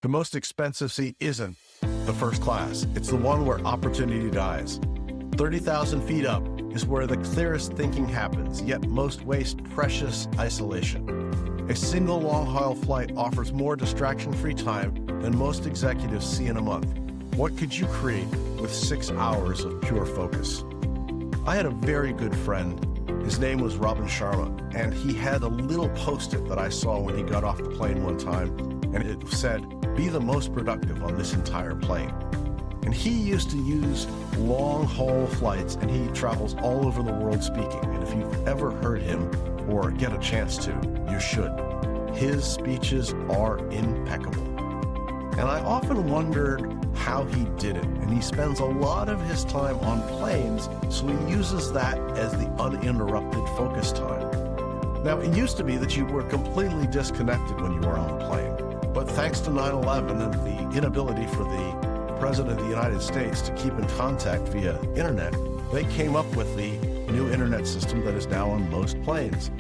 The most expensive seat isn't the first class. It's the one where opportunity dies. 30,000 feet up is where the clearest thinking happens, yet most waste precious isolation. A single long-haul flight offers more distraction-free time than most executives see in a month. What could you create with 6 hours of pure focus? I had a very good friend. His name was Robin Sharma, and he had a little post-it that I saw when he got off the plane one time, and it said, "Be the most productive on this entire plane." And he used to use long-haul flights, and he travels all over the world speaking. And if you've ever heard him or get a chance to, you should. His speeches are impeccable. And I often wondered how he did it. And he spends a lot of his time on planes, so he uses that as the uninterrupted focus time. Now, it used to be that you were completely disconnected when you were on a plane. But thanks to 9/11 and the inability for the President of the United States to keep in contact via internet, they came up with the new internet system that is now on most planes.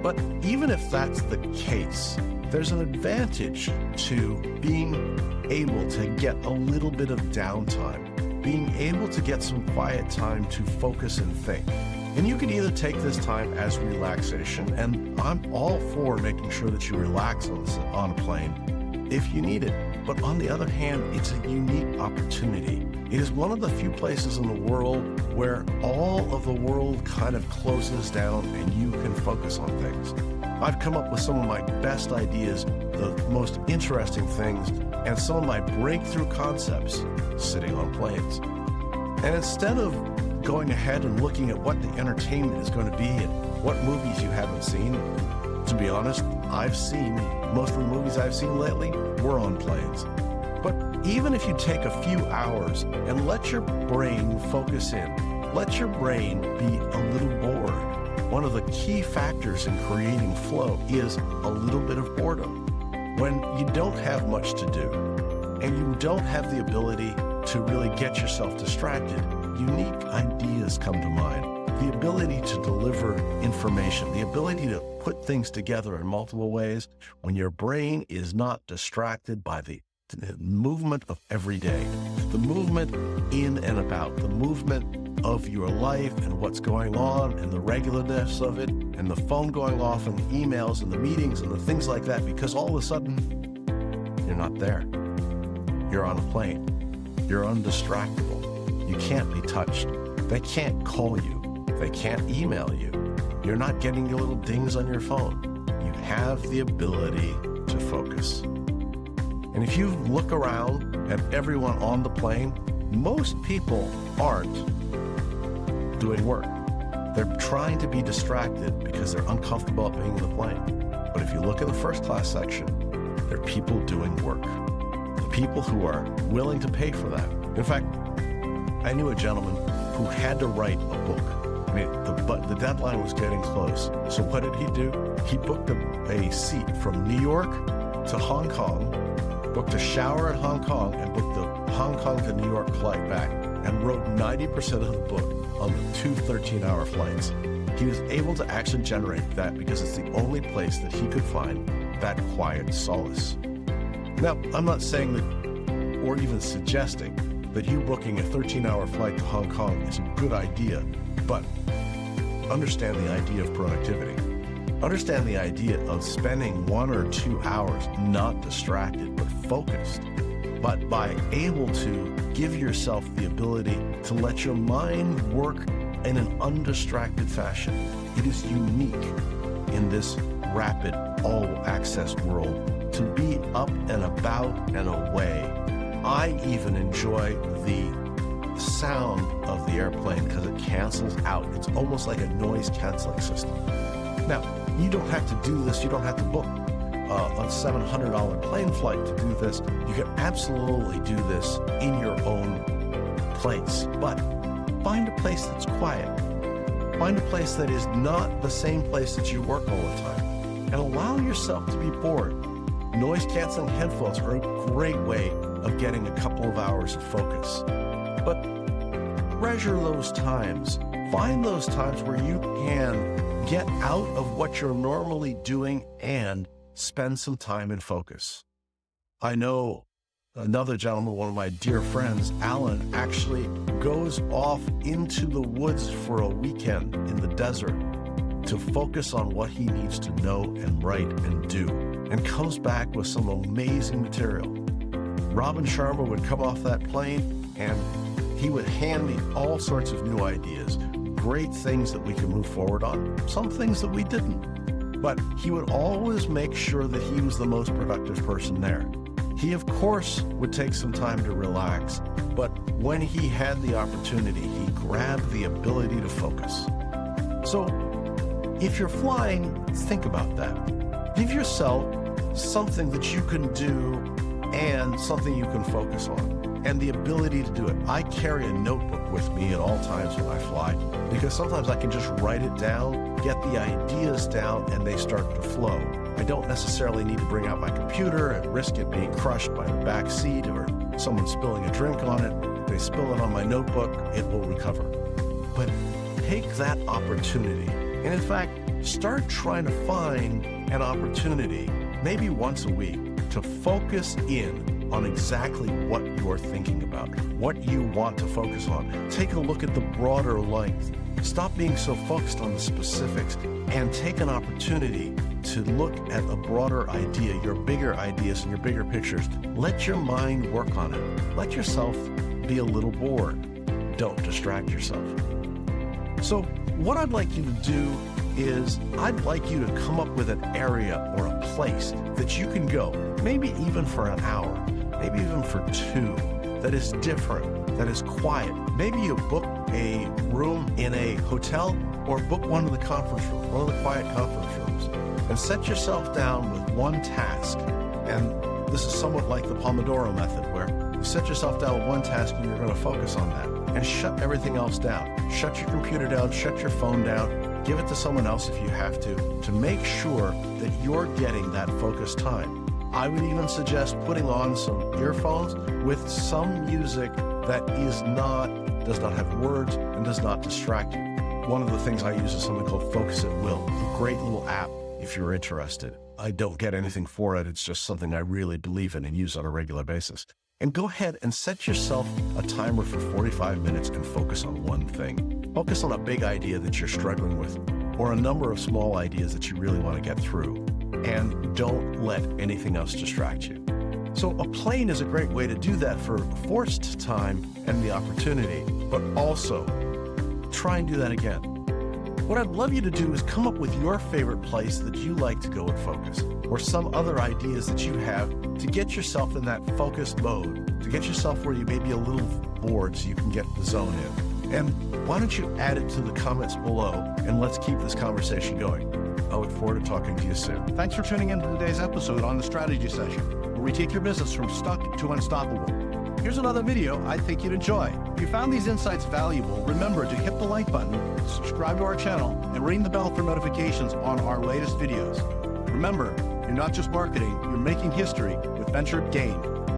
But even if that's the case, there's an advantage to being able to get a little bit of downtime, being able to get some quiet time to focus and think. And you can either take this time as relaxation, and I'm all for making sure that you relax on a plane if you need it. But on the other hand, it's a unique opportunity. It is one of the few places in the world where all of the world kind of closes down and you can focus on things. I've come up with some of my best ideas, the most interesting things, and some of my breakthrough concepts sitting on planes. And instead of going ahead and looking at what the entertainment is going to be and what movies you haven't seen, to be honest, I've seen most of the movies I've seen lately were on planes. But even if you take a few hours and let your brain focus in, let your brain be a little bored. One of the key factors in creating flow is a little bit of boredom. When you don't have much to do and you don't have the ability to really get yourself distracted, unique ideas come to mind. The ability to deliver information, the ability to put things together in multiple ways when your brain is not distracted by the movement of every day, the movement in and about, the movement of your life and what's going on and the regularness of it and the phone going off and the emails and the meetings and the things like that, because all of a sudden you're not there. You're on a plane. You're undistractable. You can't be touched. They can't call you. They can't email you. You're not getting your little dings on your phone. You have the ability to focus. And if you look around at everyone on the plane, most people aren't doing work. They're trying to be distracted because they're uncomfortable being in the plane. But if you look at the first class section, there are people doing work. The people who are willing to pay for that. In fact, I knew a gentleman who had to write a book. The deadline was getting close. So what did he do? He booked a seat from New York to Hong Kong, booked a shower at Hong Kong, and booked the Hong Kong to New York flight back, and wrote 90% of the book on the 2 13-hour flights. He was able to actually generate that because it's the only place that he could find that quiet solace. Now, I'm not saying that, or even suggesting, that you booking a 13-hour flight to Hong Kong is a good idea, but understand the idea of productivity. Understand the idea of spending 1 or 2 hours not distracted, but focused. But by able to give yourself the ability to let your mind work in an undistracted fashion. It is unique in this rapid all-access world to be up and about and away. I even enjoy the sound of the airplane because it cancels out. It's almost like a noise canceling system. Now, you don't have to do this. You don't have to book a $700 plane flight to do this. You can absolutely do this in your own place, but find a place that's quiet. Find a place that is not the same place that you work all the time, and allow yourself to be bored. Noise canceling headphones are a great way of getting a couple of hours of focus. But treasure those times. Find those times where you can get out of what you're normally doing and spend some time in focus. I know another gentleman, one of my dear friends, Alan, actually goes off into the woods for a weekend in the desert to focus on what he needs to know and write and do, and comes back with some amazing material. Robin Sharma would come off that plane and he would hand me all sorts of new ideas, great things that we could move forward on, some things that we didn't. But he would always make sure that he was the most productive person there. He, of course, would take some time to relax, but when he had the opportunity, he grabbed the ability to focus. So if you're flying, think about that. Give yourself something that you can do and something you can focus on, and the ability to do it. I carry a notebook with me at all times when I fly, because sometimes I can just write it down, get the ideas down, and they start to flow. I don't necessarily need to bring out my computer and risk it being crushed by the back seat or someone spilling a drink on it. If they spill it on my notebook, it will recover. But take that opportunity, and in fact, start trying to find an opportunity, maybe once a week, to focus in on exactly what you're thinking about, what you want to focus on. Take a look at the broader length. Stop being so focused on the specifics and take an opportunity to look at a broader idea, your bigger ideas and your bigger pictures. Let your mind work on it. Let yourself be a little bored. Don't distract yourself. So what I'd like you to do is I'd like you to come up with an area or a place that you can go, maybe even for an hour, maybe even for 2, that is different, that is quiet. Maybe you book a room in a hotel or book one of the conference rooms, one of the quiet conference rooms, and set yourself down with one task. And this is somewhat like the Pomodoro method, where you set yourself down with one task and you're going to focus on that and shut everything else down. Shut your computer down, shut your phone down, give it to someone else if you have to make sure that you're getting that focused time. I would even suggest putting on some earphones with some music that does not have words and does not distract you. One of the things I use is something called Focus at Will, a great little app if you're interested. I don't get anything for it. It's just something I really believe in and use on a regular basis. And go ahead and set yourself a timer for 45 minutes and focus on one thing. Focus on a big idea that you're struggling with, or a number of small ideas that you really want to get through. And don't let anything else distract you. So a plane is a great way to do that for forced time and the opportunity, but also try and do that again. What I'd love you to do is come up with your favorite place that you like to go and focus, or some other ideas that you have to get yourself in that focused mode, to get yourself where you may be a little bored so you can get the zone in. And why don't you add it to the comments below, and let's keep this conversation going. I look forward to talking to you soon. Thanks for tuning in to today's episode on the Strategy Session, where we take your business from stuck to unstoppable. Here's another video I think you'd enjoy. If you found these insights valuable, remember to hit the like button, subscribe to our channel, and ring the bell for notifications on our latest videos. Remember, you're not just marketing, you're making history with Venture Gain.